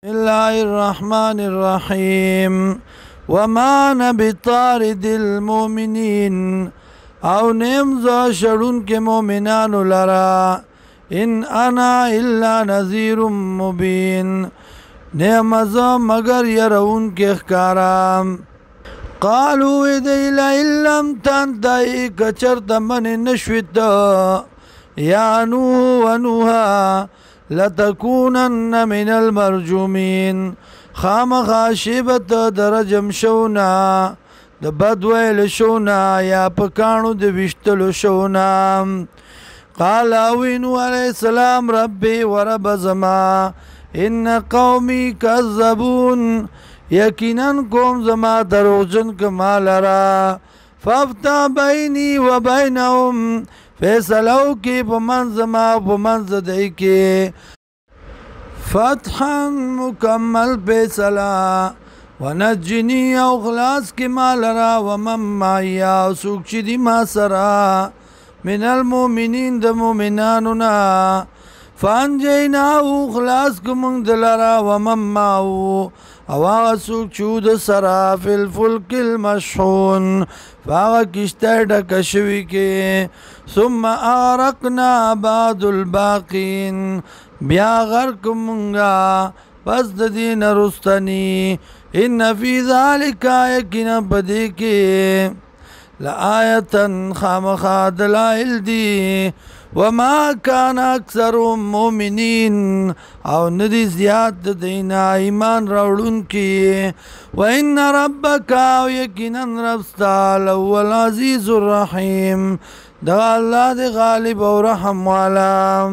الله الرحمن الرحيم وما أنا بطارد المؤمنين او نمزا شرون کے مومنان لرا ان انا الا نذیر مبین نعمزا مگر یرون کے اخکارام قالوا إذا لئن لم تنتهي كچرت من نشوت يا نوح ونوحا لتكونن من المرجومين خامخا شیبت درجم شونا د بدویل شونا یا پکانو د وشتلو شونا قال نوح علیہ السلام ربي ورب زما ان قومي كذبون یقینا قوم زما دروغجن کما لرا فافتح بینی و بینهم فیصلو کی پمن زما پمن زدئی کی فتحا مکمل فیصلہ ونجنی او خلاص کی ما لرا ومن معیا سوک چی دی ما سرا من المؤمنین د مؤمنانونا فانجیناو خلاص کمونگ دلرا ومن معو او سوک چود سرا فی الفلک المشحون فاغا کشتای ڈکشوی کے ثم آرقنا بعد الباقین بیا غرق منگا پس دین رستنی ان فی ذالک یقینا بدی کے لآیتا خامخا دلائل دی وما كان اکثرهم مؤمنین او ندی زیاد دینا ایمان راوڑن کی وان ربک او یقینا ربستا لهو العزیز الرحیم دا اللہ دی غالب و رحم والا